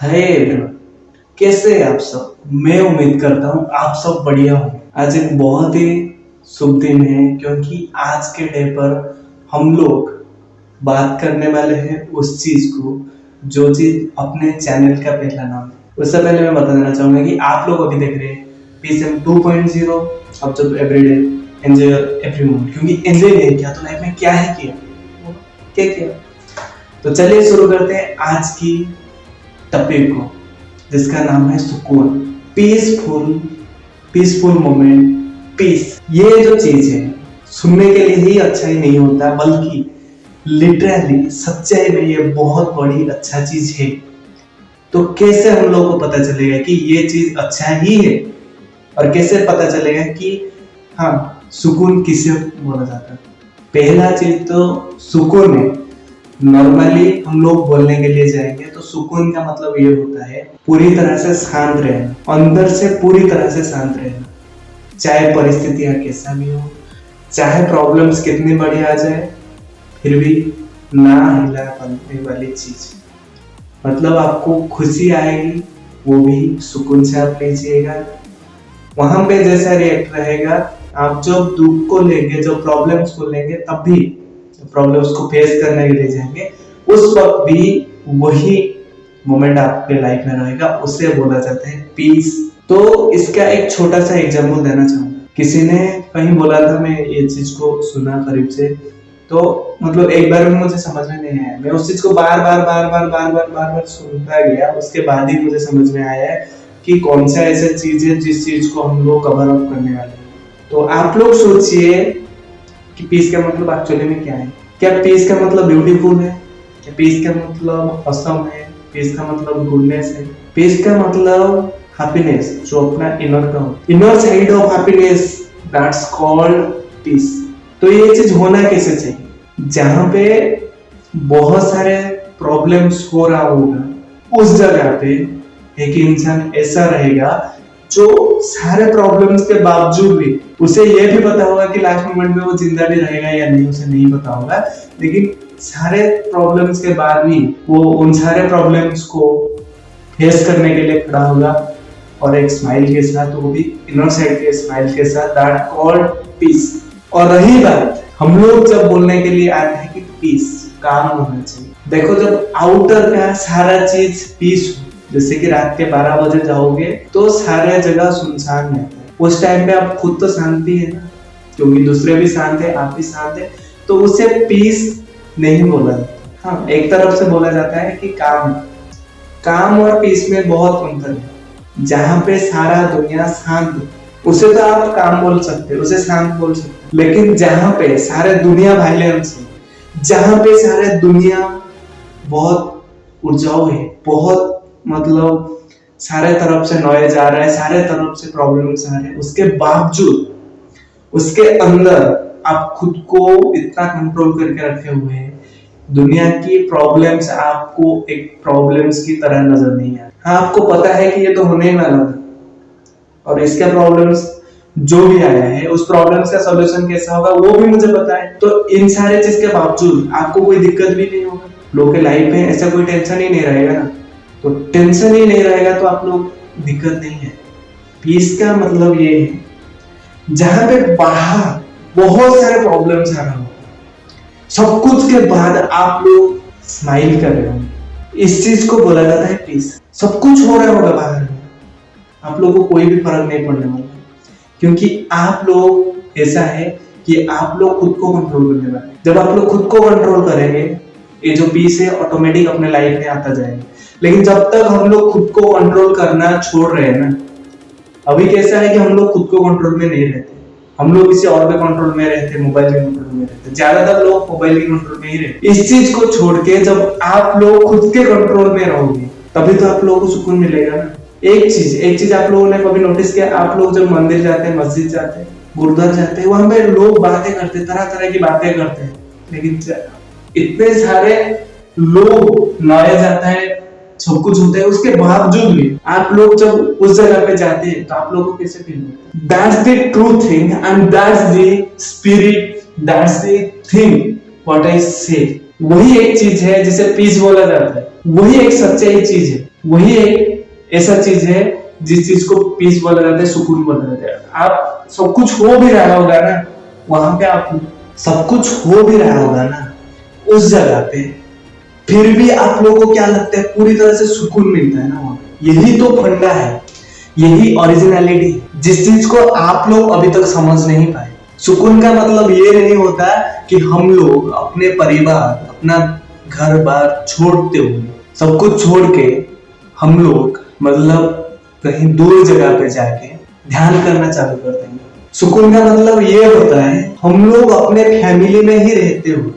Hi everyone, कैसे हैं आप सब। मैं उम्मीद करता हूँ आप सब बढ़िया हो। आज एक बहुत ही शुभ दिन है क्योंकि आज के डे पर हम लोग बात करने वाले हैं उस चीज को जो चीज अपने चैनल का पहला नाम है। उससे पहले मैं बता देना चाहूंगा कि आप लोग अभी देख रहे हैं PSM 2.0 observe everyday enjoy every moment. क्योंकि एंजॉय नहीं किया तो लाइफ में क्या है किया, क्या किया। तो चलिए शुरू करते हैं आज की टॉपिक को जिसका नाम है सुकून। Peaceful moment, peace. ये जो चीज है सुनने के लिए ही अच्छा ही नहीं होता बल्कि लिटरली सच्चाई में ये बहुत बड़ी अच्छा चीज है। तो कैसे हम लोग को पता चलेगा कि ये चीज अच्छा ही है और कैसे पता चलेगा कि हाँ सुकून किसे बोला जाता है। पहला चीज तो सुकून है। नॉर्मली हम लोग बोलने के लिए जाएंगे तो सुकून का मतलब ये होता है पूरी तरह से शांत रहना, अंदर से पूरी तरह से शांत रहना, चाहे परिस्थितियां कैसा भी हो, चाहे प्रॉब्लम्स कितनी बड़ी आ जाए फिर भी ना हिला पाने वाली चीज। मतलब आपको खुशी आएगी वो भी सुकून से आप लीजिएगा। वहां पे जैसा रिएक्ट रहेगा, आप जब दुख को लेंगे, जब प्रॉब्लम्स को लेंगे, तब भी प्रॉब्लम्स को फेस करने के लिए जाएंगे उस वक्त भी वही मोमेंट आपके लाइफ में रहेगा। उसे बोला जाता है पीस। तो इसका एक छोटा सा एग्जांपल देना चाहूंगा। किसी ने कहीं बोला था, मैं ये चीज को सुना करीब से, तो मतलब एक बार में मुझे समझ में नहीं आया। मैं उस चीज को बार बार सुनता गया। उसके बाद ही मुझे समझ में आया कि कौन सा ऐसा चीज है जिस चीज को हम लोग कवर अप करने वाले हैं। तो आप लोग सोचिए कि पीस का मतलब एक्चुअली में क्या है। क्या पीस का मतलब ब्यूटीफुल है? क्या पीस का मतलब ऑसम है? पीस का मतलब गुडनेस है? पीस का मतलब हैप्पीनेस, जो अपना इनर का हो, inner side of happiness, that's called peace. तो ये चीज होना कैसे चाहिए? जहां पे बहुत सारे प्रॉब्लम्स हो रहा होगा उस जगह पे एक इंसान ऐसा रहेगा जो सारे प्रॉब्लम्स के बावजूद भी उसे यह भी पता होगा कि लास्ट मोमेंट में वो जिंदा भी रहेगा या नहीं, उसे नहीं पता होगा, लेकिन सारे प्रॉब्लम्स के बाद भी वो उन सारे प्रॉब्लम्स को फेस करने के लिए खड़ा होगा और एक स्माइल के साथ, वो भी इनर साइड के स्माइल के साथ, दैट कॉल्ड पीस। और रही बात, हम लोग जब बोलने के लिए आते हैं कि पीस काम होना चाहिए, देखो जब आउटर का सारा चीज पीस, जैसे कि रात के 12 बजे जाओगे तो सारे जगह सुनसान रहता है। उस टाइम पे आप खुद तो शांति है ना, क्योंकि दूसरे भी शांत है, आप भी शांत है, तो उसे पीस नहीं बोला जाता। हाँ, एक तरफ से बोला जाता है कि काम और पीस में बहुत अंतर है। जहां पे सारा दुनिया शांत, उसे तो आप काम बोल सकते, उसे शांत बोल सकते, लेकिन जहां पे सारे दुनिया वायलेंस है, जहां पे सारे दुनिया बहुत ऊर्जाओं है, बहुत मतलब सारे तरफ से नॉइज आ रहा है, सारे तरफ से प्रॉब्लम्स आ रहे हैं, उसके बावजूद उसके अंदर आप खुद को इतना कंट्रोल करके रखे हुए हैं, दुनिया की प्रॉब्लम्स आपको एक प्रॉब्लम्स की तरह नजर नहीं आ रही। हाँ, आपको पता है कि ये तो होने ही वाला था और इसके प्रॉब्लम्स जो भी आया है उस प्रॉब्लम्स का सॉल्यूशन कैसा होगा वो भी मुझे पता है। तो इन सारे चीज के बावजूद आपको कोई दिक्कत भी नहीं होगा। लोगों के लाइफ में ऐसा कोई टेंशन ही नहीं रहेगा ना, तो टेंशन ही नहीं रहेगा तो आप लोग दिक्कत नहीं है। पीस का मतलब ये है जहां पे बाहर बहुत सारे प्रॉब्लम्स आ रहे हो, सब कुछ के बाद आप लोग स्माइल कर रहे हो, इस चीज को बोला जाता है पीस। सब कुछ हो रहा होगा बाहर में, आप लोगों को कोई भी फर्क नहीं पड़ने वाला, क्योंकि आप लोग ऐसा है कि आप लोग खुद को कंट्रोल करने वाले। जब आप लोग खुद को कंट्रोल करेंगे, ये जो पीस है ऑटोमेटिक अपने लाइफ में आता जाएगा। लेकिन जब तक हम लोग खुद को कंट्रोल करना छोड़ रहे हैं ना, अभी कैसा है कि हम लोग खुद को कंट्रोल में नहीं रहते, हम लोग किसी और के कंट्रोल में रहते, मोबाइल के कंट्रोल में रहते, ज्यादातर लोग मोबाइल के कंट्रोल में ही रहते। इस चीज को छोड़ के जब आप लोग खुद के कंट्रोल में रहोगे तभी तो आप लोगों को सुकून मिलेगा ना। एक चीज आप लोगों ने कभी नोटिस किया, आप लोग जब मंदिर जाते हैं, मस्जिद जाते हैं, गुरुद्वारा जाते हैं, वहां पे लोग बातें करते हैं, तरह तरह की बातें करते हैं, लेकिन इतने सारे लोग नॉइज आता है, सब कुछ होता है, उसके बावजूद भी आप लोग जब उस जगह पे जाते हैं तो आप लोगों को कैसे फील होता है? That's the true thing and that's the spirit, that's the thing what I से। वही एक चीज है जिसे पीस बोला जाता है, वही एक सच्चाई चीज है। वही एक ऐसा चीज है जिस चीज को पीस बोला जाता है, सुकून बोला जाता है। आप सब कुछ हो भी रहा होगा ना वहां पे, आप सब कुछ हो भी रहा होगा ना उस जगह पे, फिर भी आप लोगों को क्या लगता है, पूरी तरह से सुकून मिलता है ना वहां। यही तो फंडा है, यही ओरिजिनलिटी है, जिस चीज को आप लोग अभी तक समझ नहीं पाए। सुकून का मतलब ये नहीं होता कि हम लोग अपने परिवार, अपना घर बार छोड़ते हुए, सब कुछ छोड़ के हम लोग मतलब कहीं दूर जगह पे जाके ध्यान करना चालू कर देंगे। सुकून का मतलब ये होता है हम लोग अपने फैमिली में ही रहते हुए,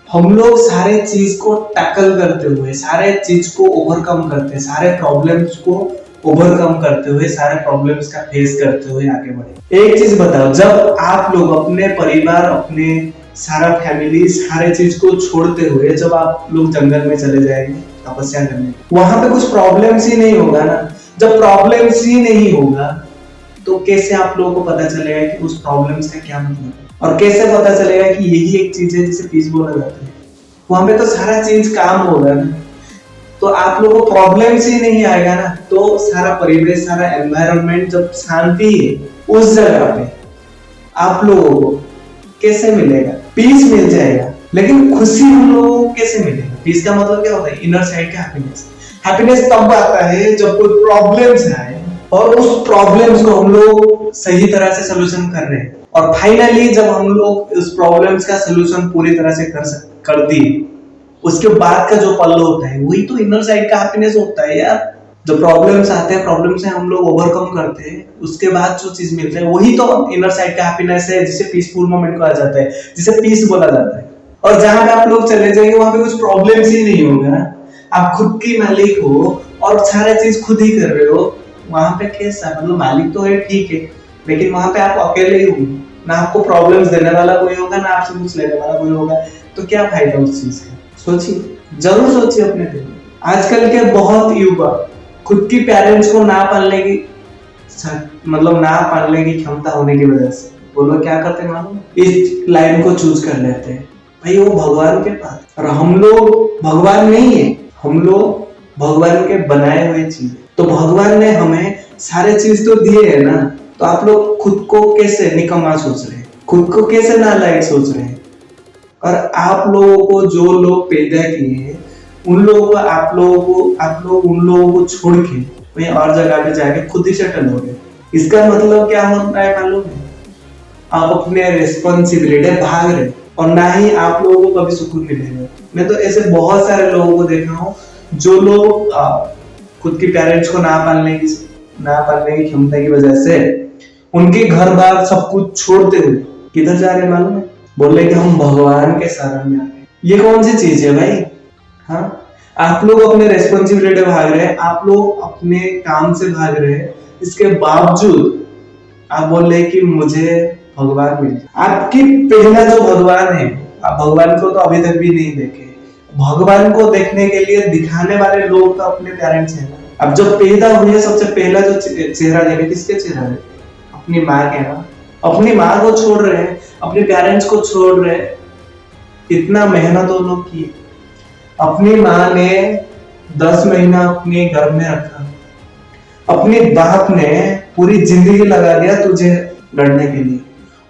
हम लोग सारे चीज को टैकल करते हुए, सारे चीज को ओवरकम करते, सारे प्रॉब्लम्स को ओवरकम करते हुए, सारे प्रॉब्लम्स का फेस करते हुए आगे बढ़े। एक चीज बताओ, जब आप लोग अपने परिवार, अपने सारा फैमिली, सारे चीज को छोड़ते हुए जब आप लोग जंगल में चले जाएंगे तपस्या करने, वहां पे कुछ प्रॉब्लम्स ही नहीं होगा ना। जब प्रॉब्लम्स ही नहीं होगा तो कैसे आप लोगों को पता चलेगा कि उस प्रॉब्लम्स का क्या मतलब है, और कैसे पता चलेगा कि यही एक चीज है जिसे पीस बोला जाता है। वहां पे तो सारा चीज काम होगा ना, तो आप लोगों को प्रॉब्लम्स ही नहीं आएगा ना, तो सारा परिवेश, सारा एनवायरनमेंट जब शांति है उस जगह पे आप लोगों को कैसे मिलेगा, पीस मिल जाएगा। लेकिन खुशी हम लोगों को कैसे मिलेगा? पीस का मतलब क्या होता है? इनर साइड का हैप्पीनेस। हैप्पीनेस तब आता है जब कोई प्रॉब्लम्स आए और उस प्रॉब्लम्स को हम लोग सही तरह से सोल्यूशन कर रहे हैं, और फाइनली जब हम लोग उस प्रॉब्लम्स का सोल्यूशन पूरी तरह से कर दिए, उसके बाद का जो पल होता है वही तो इनर साइड का हैप्पीनेस होता है यार। जो प्रॉब्लम्स आते हैं, प्रॉब्लम से हम लोग ओवरकम करते हैं, उसके बाद जो चीज मिलता है वही तो इनर साइड का हैप्पीनेस है, जिसे पीसफुल मोमेंट कहा जाता है, जिसे पीस बोला जाता है। और जहां पे आप लोग चले जाएंगे वहां पे कुछ प्रॉब्लम्स ही नहीं होगा ना, आप खुद की मालिक हो और सारा चीज खुद ही कर रहे हो। वहां पे कैसा मतलब, मालिक तो है ठीक है, लेकिन वहां पे आप अकेले ही हो ना, आपको प्रॉब्लम्स देने वाला कोई होगा ना आपसे कुछ लेने वाला कोई होगा, तो क्या फायदा उस चीज का? सोचिए, जरूर सोचिए अपने दिल में। आजकल के बहुत युवा खुद की पेरेंट्स को ना पालने की मतलब ना पालने की क्षमता होने की वजह से वो लोग क्या करते हैं मालूम, इस लाइन को चूज कर लेते हैं भाई वो भगवान के पास। और हम लोग भगवान नहीं है, हम लोग भगवान के बनाए हुए चीज। तो भगवान ने हमें सारे चीज तो दिए है ना, तो आप लोग खुद को कैसे निकम्मा सोच रहे हैं, खुद को कैसे नालायक सोच रहे हैं? और आप लोगों को जो लोग पैदा किए उन लोगों को आप लोग उन लोगों को छोड़ के वहीं और जगह पे जाके खुद ही सेटल हो गए। इसका मतलब क्या होता है मालूम है? आप अपने रिस्पॉन्सिबिलिटी भाग रहे, और ना ही आप लोगों को कभी सुकून मिलेगा। मैं तो ऐसे बहुत सारे लोगों को देखा हूँ जो लोग खुद के पेरेंट्स को ना पालने की क्षमता की वजह से उनके घर बार सब कुछ छोड़ते हुए किधर जा रहे मालूम है? बोल रहे कि हम भगवान के शरण में आ गए। ये कौन सी चीज है भाई? हाँ, आप लोग अपने रेस्पॉन्सिबिलिटी भाग रहे हैं, आप लोग अपने काम से भाग रहे हैं, इसके बावजूद आप बोल रहे कि मुझे भगवान मिले। आपकी पहला जो भगवान है, आप भगवान को तो अभी तक भी नहीं देखे। भगवान को देखने के लिए दिखाने वाले लोग तो अपने पेरेंट्स हैं ना। अब जब पैदा हुए सबसे पहला जो चेहरा देखे किसके चेहरा है? अपनी माँ के ना। अपनी माँ को छोड़ रहे हैं, अपने पेरेंट्स को छोड़ रहे हैं, इतना मेहनत वो लोग की। अपनी माँ ने 10 महीना अपने घर में रखा, अपने बाप ने पूरी जिंदगी लगा दिया तुझे लड़ने के लिए,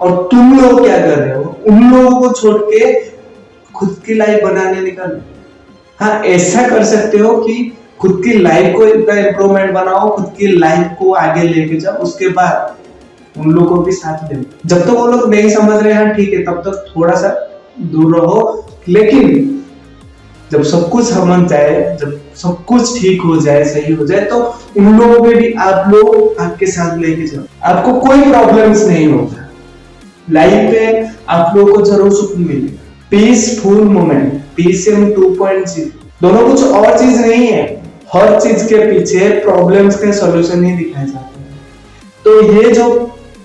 और तुम लोग क्या कर रहे हो? उन लोगों को छोड़ के खुद की लाइफ बनाने निकल। हाँ, ऐसा कर सकते हो कि खुद की लाइफ को इतना इम्प्रूवमेंट बनाओ, खुद की लाइफ को आगे लेके जाओ, उसके बाद उन लोगों को भी साथ ले। जब तक वो लोग नहीं समझ रहे हैं ठीक है, तब तक थोड़ा सा दूर रहो, लेकिन जब सब कुछ समझ जाए, जब सब कुछ ठीक हो जाए, सही हो जाए, तो उन लोगों पे भी आप लोग आपके साथ लेके जाओ। आपको कोई प्रॉब्लम्स नहीं होगा लाइफ पे, आप लोगों को जरूर सुकून मिलेगा। पीसफुल मोमेंट, पीसीएम 2.0 दोनों कुछ और चीज नहीं है। हर चीज के पीछे प्रॉब्लम्स के सॉल्यूशन ही दिखाए जाते हैं। तो ये जो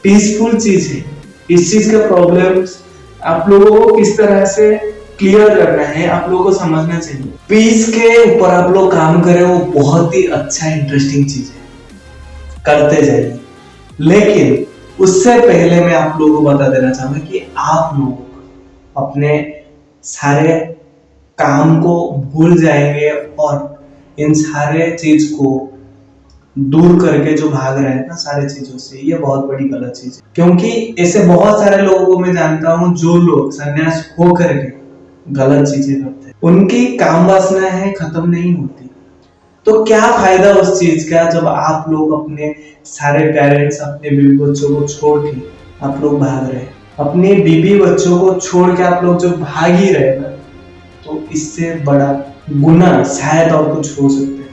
पीसफुल चीज है, इस चीज का प्रॉब्लम्स आप लोगों को किस तरह से क्लियर करना है, आप लोगों को समझना चाहिए। पीस के ऊपर आप लोग काम करें, वो बहुत ही अच्छा इंटरेस्टिंग चीज है, करते जाइए। लेकिन उससे पहले मैं आप लोगों को बता देना चाहूंगा कि आप लोग अपने सारे काम को भूल जाएंगे और इन सारे चीज को दूर करके जो भाग रहे हैं ना सारे चीजों से, ये बहुत बड़ी गलत चीज है। क्योंकि ऐसे बहुत सारे लोगों को मैं जानता हूँ जो लोग संन्यास हो करके गलत चीजें करते हैं, उनकी काम वासना है खत्म नहीं होती। तो क्या फायदा उस चीज का जब आप लोग अपने सारे पेरेंट्स, अपने बीवी बच्चों को छोड़ के आप लोग भाग रहे हैं, अपने बीवी बच्चों को छोड़ के आप लोग जब भाग ही रहे ना, तो इससे बड़ा गुनाह शायद और कुछ हो सकता है।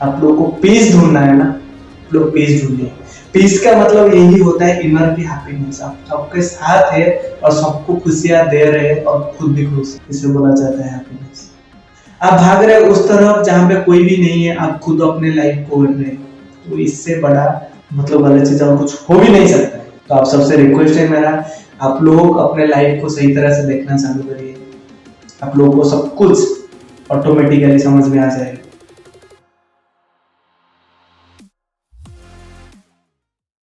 आप लोग को पीस ढूंढना है ना, आप लोग पीस ढूंढिए। पीस का मतलब यही होता है इनर की हैप्पीनेस, आप सबके साथ है और सबको खुशियां दे रहे हैं और खुद भी खुश, इसे बोला जाता है हैप्पीनेस। आप भाग रहे उस तरफ जहां पे कोई भी नहीं है, आप खुद अपने लाइफ को कर रहे हैं, तो इससे बड़ा मतलब गलत चीज और कुछ हो भी नहीं सकता है। तो आप सबसे रिक्वेस्ट है मेरा, आप लोग अपने लाइफ को सही तरह से देखना चालू करिए, आप लोगों को सब कुछ ऑटोमेटिकली समझ में आ जाएगा।